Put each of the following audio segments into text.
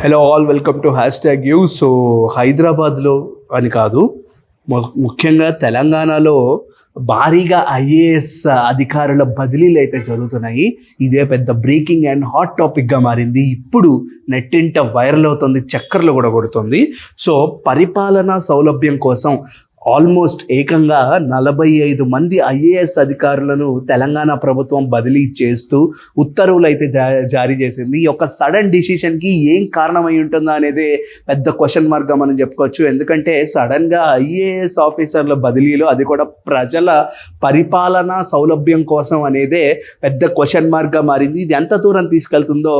Hello all, welcome to hashtag you. So హైదరాబాద్లో అని కాదు, ముఖ్యంగా తెలంగాణలో భారీగా ఐఏఎస్ అధికారుల బదిలీలు అయితే జరుగుతున్నాయి. ఇదే పెద్ద బ్రేకింగ్ అండ్ హాట్ టాపిక్గా మారింది. ఇప్పుడు నెట్టింట వైరల్ అవుతుంది, చక్కర్లు కూడా కొడుతుంది. సో పరిపాలనా సౌలభ్యం కోసం ఆల్మోస్ట్ ఏకంగా 45 మంది ఐఏఎస్ అధికారులను తెలంగాణ ప్రభుత్వం బదిలీ చేస్తూ ఉత్తర్వులు అయితే జారీ చేసింది. ఈ యొక్క సడన్ డిసిషన్కి ఏం కారణమై ఉంటుందా అనేది పెద్ద క్వశ్చన్ మార్క్గా మనం చెప్పుకోవచ్చు. ఎందుకంటే సడన్గా ఐఏఎస్ ఆఫీసర్ల బదిలీలు, అది కూడా ప్రజల పరిపాలనా సౌలభ్యం కోసం అనేదే పెద్ద క్వశ్చన్ మార్క్గా మారింది. ఇది ఎంత దూరం తీసుకెళ్తుందో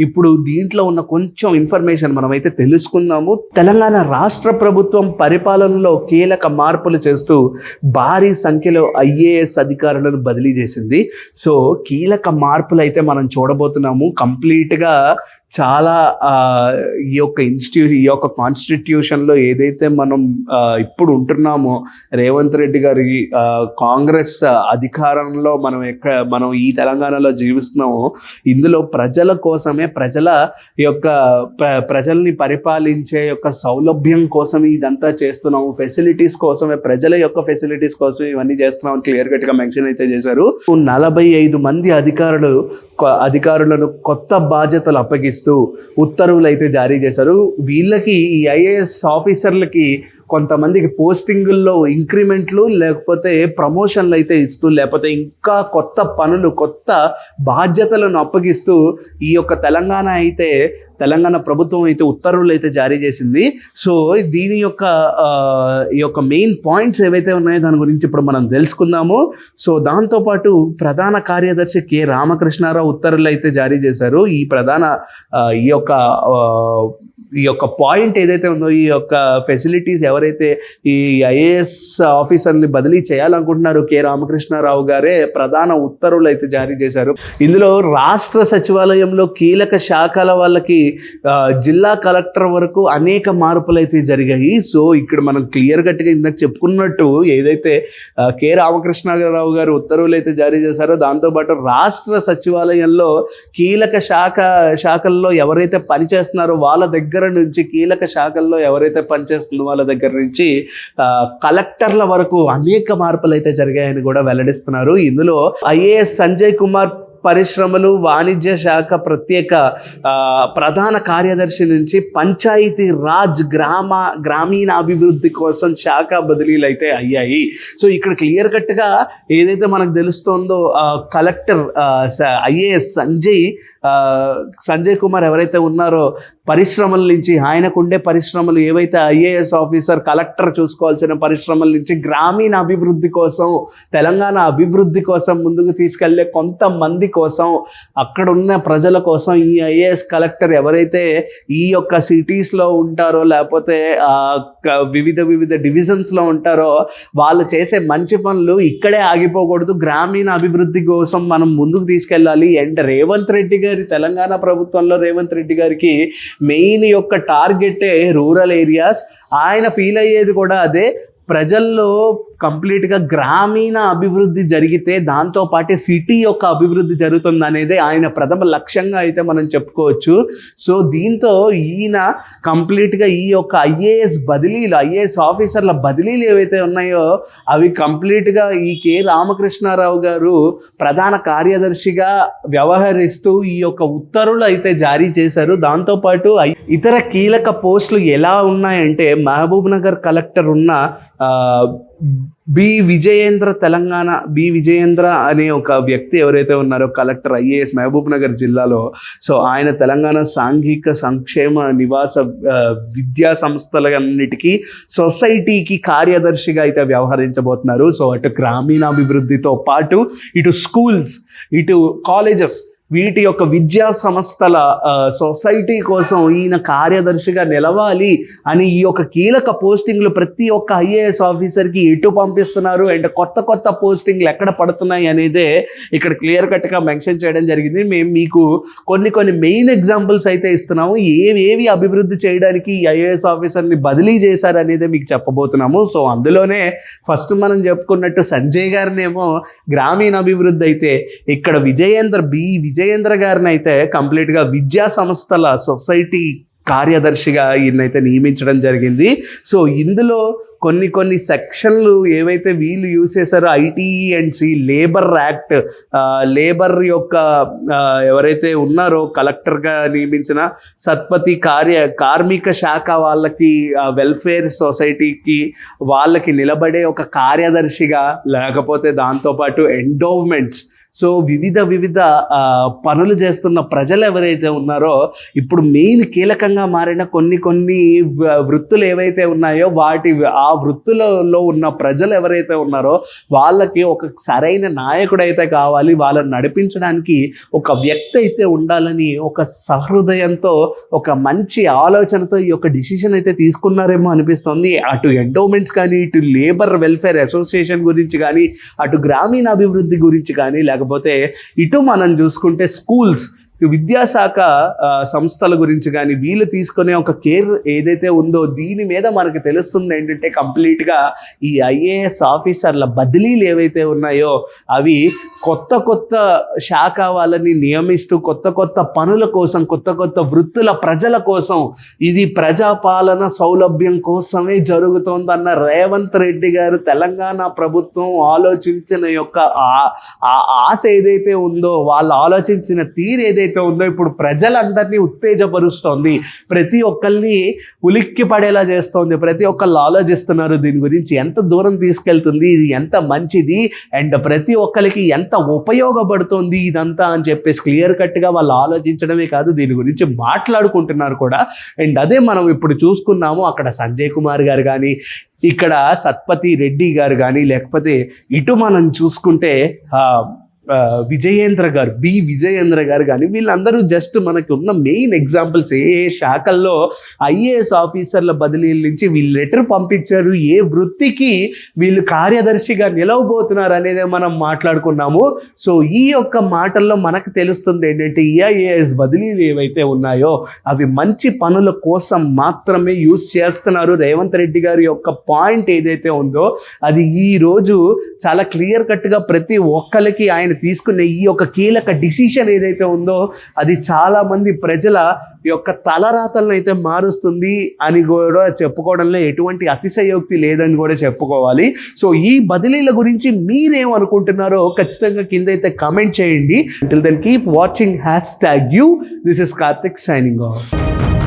ఇప్పుడు దీంట్లో ఉన్న కొంచెం ఇన్ఫర్మేషన్ మనమైతే తెలుసుకుందాము. తెలంగాణ రాష్ట్ర ప్రభుత్వం పరిపాలనలో కీలక మార్పులు చేస్తూ భారీ సంఖ్యలో ఐఏఎస్ అధికారులను బదిలీ చేసింది. సో కీలక మార్పులు అయితే మనం చూడబోతున్నాము. కంప్లీట్గా చాలా ఈ యొక్క కాన్స్టిట్యూషన్లో ఏదైతే మనం ఇప్పుడు ఉంటున్నామో, రేవంత్ రెడ్డి గారి కాంగ్రెస్ అధికారంలో మనం ఈ తెలంగాణలో జీవిస్తున్నామో, ఇందులో ప్రజల కోసమే, ప్రజల్ని పరిపాలించే యొక్క సౌలభ్యం కోసం ఇదంతా చేస్తున్నాము. ఫెసిలిటీస్ కోసమే, ప్రజల యొక్క ఫెసిలిటీస్ కోసం ఇవన్నీ చేస్తున్నాం క్లియర్ కట్గా మెన్షన్ అయితే చేశారు. 45 మంది అధికారులను కొత్త బాధ్యతలు అప్పగిస్తూ ఉత్తర్వులు అయితే జారీ చేశారు. వీళ్ళకి, ఈ ఐఏఎస్ ఆఫీసర్లకి కొంతమందికి పోస్టింగుల్లో ఇంక్రిమెంట్లు, లేకపోతే ప్రమోషన్లు అయితే ఇస్తూ, లేకపోతే ఇంకా కొత్త పనులు, కొత్త బాధ్యతలను అప్పగిస్తూ ఈ యొక్క తెలంగాణ ప్రభుత్వం అయితే ఉత్తర్వులు అయితే జారీ చేసింది. సో దీని యొక్క మెయిన్ పాయింట్స్ ఏవైతే ఉన్నాయో దాని గురించి ఇప్పుడు మనం తెలుసుకుందాము. సో దాంతోపాటు ప్రధాన కార్యదర్శి కె రామకృష్ణారావు ఉత్తర్వులు అయితే జారీ చేశారు. ఈ యొక్క పాయింట్ ఏదైతే ఉందో, ఈ యొక్క ఫెసిలిటీస్ ఎవరైతే ఈ ఐఏఎస్ ఆఫీసర్ని బదిలీ చేయాలనుకుంటున్నారో కె రామకృష్ణారావు గారే ప్రధాన ఉత్తర్వులు అయితే జారీ చేశారు. ఇందులో రాష్ట్ర సచివాలయంలో కీలక శాఖల వాళ్ళకి జిల్లా కలెక్టర్ వరకు అనేక మార్పులు అయితే జరిగాయి. సో ఇక్కడ మనం క్లియర్ కట్గా ఇందాక చెప్పుకున్నట్టు ఏదైతే కె రామకృష్ణారావు గారు ఉత్తర్వులు అయితే జారీ చేశారో, దాంతోపాటు రాష్ట్ర సచివాలయంలో కీలక శాఖల్లో ఎవరైతే పనిచేస్తున్నారో వాళ్ళ దగ్గర నుంచి, కీలక శాఖల్లో ఎవరైతే పనిచేస్తుందో వాళ్ళ దగ్గర నుంచి కలెక్టర్ల వరకు అనేక మార్పులు అయితే జరిగాయని కూడా వెల్లడిస్తున్నారు. ఇందులో ఐఏఎస్ సంజయ్ కుమార్ పరిశ్రమలు వాణిజ్య శాఖ ప్రధాన కార్యదర్శి నుంచి పంచాయతీ రాజ్ గ్రామీణ అభివృద్ధి కోసం శాఖ బదిలీలు అయితే అయ్యాయి. సో ఇక్కడ క్లియర్ కట్గా ఏదైతే మనకు తెలుస్తుందో, కలెక్టర్ ఐఏఎస్ సంజయ్ కుమార్ ఎవరైతే ఉన్నారో, పరిశ్రమల నుంచి, ఆయనకుండే పరిశ్రమలు ఏవైతే ఐఏఎస్ ఆఫీసర్ కలెక్టర్ చూసుకోవాల్సిన పరిశ్రమల నుంచి గ్రామీణ అభివృద్ధి కోసం, తెలంగాణ అభివృద్ధి కోసం ముందుకు తీసుకెళ్లే కొంతమంది కోసం, అక్కడున్న ప్రజల కోసం ఈ ఐఏఎస్ కలెక్టర్ ఎవరైతే ఈ యొక్క సిటీస్లో ఉంటారో, లేకపోతే వివిధ డివిజన్స్లో ఉంటారో, వాళ్ళు చేసే మంచి పనులు ఇక్కడే ఆగిపోకూడదు, గ్రామీణ అభివృద్ధి కోసం మనం ముందుకు తీసుకెళ్ళాలి. అండ్ తెలంగాణ ప్రభుత్వంలో రేవంత్ రెడ్డి గారికి మెయిన్ యొక్క టార్గెటే రూరల్ ఏరియాస్. ఆయన ఫీల్ అయ్యేది కూడా అదే. ప్రజల్లో కంప్లీట్గా గ్రామీణ అభివృద్ధి జరిగితే దాంతోపాటే సిటీ యొక్క అభివృద్ధి జరుగుతుంది అనేది ఆయన ప్రథమ లక్ష్యంగా అయితే మనం చెప్పుకోవచ్చు. సో దీంతో ఈయన కంప్లీట్గా ఈ యొక్క ఐఏఎస్ ఆఫీసర్ల బదిలీలు ఏవైతే ఉన్నాయో అవి కంప్లీట్గా ఈ కె రామకృష్ణారావు గారు ప్రధాన కార్యదర్శిగా వ్యవహరిస్తూ ఈ యొక్క ఉత్తర్వులు అయితే జారీ చేశారు. దాంతోపాటు ఇతర కీలక పోస్టులు ఎలా ఉన్నాయంటే, మహబూబ్ నగర్ కలెక్టర్ ఉన్న బి విజయేంద్ర అనే ఒక వ్యక్తి ఎవరైతే ఉన్నారో, కలెక్టర్ ఐఏఎస్ మహబూబ్ నగర్ జిల్లాలో, సో ఆయన తెలంగాణ సాంఘిక సంక్షేమ నివాస విద్యా సంస్థలన్నిటికీ సొసైటీకి కార్యదర్శిగా అయితే వ్యవహరించబోతున్నారు. సో అటు గ్రామీణాభివృద్ధితో పాటు ఇటు స్కూల్స్, ఇటు కాలేజెస్, వీటి యొక్క విద్యా సంస్థల సొసైటీ కోసం ఈయన కార్యదర్శిగా నిలవాలి అని ఈ యొక్క కీలక పోస్టింగ్లు ప్రతి ఒక్క ఐఏఎస్ ఆఫీసర్కి ఎటు పంపిస్తున్నారు అండ్ కొత్త పోస్టింగ్లు ఎక్కడ పడుతున్నాయి అనేదే ఇక్కడ క్లియర్ కట్గా మెన్షన్ చేయడం జరిగింది. మేము మీకు కొన్ని మెయిన్ ఎగ్జాంపుల్స్ అయితే ఇస్తున్నాము, ఏవి అభివృద్ధి చేయడానికి ఈ ఐఏఎస్ ఆఫీసర్ని బదిలీ చేశారనేదే మీకు చెప్పబోతున్నాము. సో అందులోనే ఫస్ట్ మనం చెప్పుకున్నట్టు సంజయ్ గారినేమో గ్రామీణ అభివృద్ధి అయితే, ఇక్కడ విజయేంద్ర గారిని అయితే కంప్లీట్గా విద్యా సంస్థల సొసైటీ కార్యదర్శిగా ఈయనైతే నియమించడం జరిగింది. సో ఇందులో కొన్ని సెక్షన్లు ఏవైతే వీళ్ళు యూజ్ చేశారో ITE&C లేబర్ యాక్ట్, లేబర్ యొక్క ఎవరైతే ఉన్నారో కలెక్టర్గా నియమించిన సత్పతి కార్మిక శాఖ వాళ్ళకి వెల్ఫేర్ సొసైటీకి వాళ్ళకి నిలబడే ఒక కార్యదర్శిగా, లేకపోతే దాంతోపాటు ఎండోవ్మెంట్స్, సో వివిధ పనులు చేస్తున్న ప్రజలు ఎవరైతే ఉన్నారో ఇప్పుడు మెయిన్ కీలకంగా మారిన కొన్ని వృత్తులు ఏవైతే ఉన్నాయో ఆ వృత్తులలో ఉన్న ప్రజలు ఎవరైతే ఉన్నారో వాళ్ళకి ఒక సరైన నాయకుడు అయితే కావాలి, వాళ్ళని నడిపించడానికి ఒక వ్యక్తి అయితే ఉండాలని ఒక సహృదయంతో, ఒక మంచి ఆలోచనతో ఈ యొక్క డిసిషన్ అయితే తీసుకున్నారేమో అనిపిస్తుంది. అటు ఎండోమెంట్స్ కానీ, ఇటు లేబర్ వెల్ఫేర్ అసోసియేషన్ గురించి కానీ, అటు గ్రామీణ అభివృద్ధి గురించి కానీ, లేకపోతే ఇటు మనం చూసుకుంటే స్కూల్స్, విద్యాశాఖ సంస్థల గురించి కానీ వీళ్ళు తీసుకునే ఒక కేర్ ఏదైతే ఉందో దీని మీద మనకు తెలుస్తుంది ఏంటంటే కంప్లీట్గా ఈ IAS ఆఫీసర్ల బదిలీలు ఏవైతే ఉన్నాయో అవి కొత్త శాఖ వాళ్ళని నియమిస్తూ కొత్త పనుల కోసం, కొత్త వృత్తుల ప్రజల కోసం, ఇది ప్రజాపాలన సౌలభ్యం కోసమే జరుగుతోందన్న రేవంత్ రెడ్డి గారు, తెలంగాణ ప్రభుత్వం ఆలోచించిన యొక్క ఆశ ఏదైతే ఉందో, వాళ్ళు ఆలోచించిన తీరు ఏదైతే ఉందో ఇప్పుడు ప్రజలందరినీ ఉత్తేజపరుస్తోంది, ప్రతి ఒక్కరిని ఉలిక్కి పడేలా చేస్తోంది, ప్రతి ఒక్కళ్ళు ఆలోచిస్తున్నారు దీని గురించి ఎంత దూరం తీసుకెళ్తుంది, ఇది ఎంత మంచిది అండ్ ప్రతి ఒక్కరికి ఎంత ఉపయోగపడుతుంది ఇదంతా అని చెప్పేసి క్లియర్ కట్గా వాళ్ళు ఆలోచించడమే కాదు దీని గురించి మాట్లాడుకుంటున్నారు కూడా. అండ్ అదే మనం ఇప్పుడు చూసుకున్నాము, అక్కడ సంజయ్ కుమార్ గారు కానీ, ఇక్కడ సత్పతి రెడ్డి గారు కానీ, లేకపోతే ఇటు మనం చూసుకుంటే విజయేంద్ర గారు కానీ, వీళ్ళందరూ జస్ట్ మనకు ఉన్న మెయిన్ ఎగ్జాంపుల్స్. ఏ శాఖల్లో IAS ఆఫీసర్ల బదిలీల నుంచి వీళ్ళు లెటర్ పంపించారు, ఏ వృత్తికి వీళ్ళు కార్యదర్శిగా నిలవబోతున్నారు అనేది మనం మాట్లాడుకున్నాము. సో ఈ యొక్క మాటల్లో మనకు తెలుస్తుంది ఏంటంటే ఈ IAS బదిలీలు ఏవైతే ఉన్నాయో అవి మంచి పనుల కోసం మాత్రమే యూజ్ చేస్తున్నారు. రేవంత్ రెడ్డి గారి యొక్క పాయింట్ ఏదైతే ఉందో అది ఈరోజు చాలా క్లియర్ కట్గా ప్రతి ఒక్కరికి ఆయన తీసుకునే ఈ యొక్క కీలక డిసిషన్ ఏదైతే ఉందో అది చాలా మంది ప్రజల యొక్క తలరాతలను అయితే మారుస్తుంది అని కూడా చెప్పుకోవడంలో ఎటువంటి అతిశయోక్తి లేదని కూడా చెప్పుకోవాలి. సో ఈ బదిలీల గురించి మీరేమనుకుంటున్నారో ఖచ్చితంగా కింద అయితే కామెంట్ చేయండి. Until then, keep watching #you. This is Karthik signing off.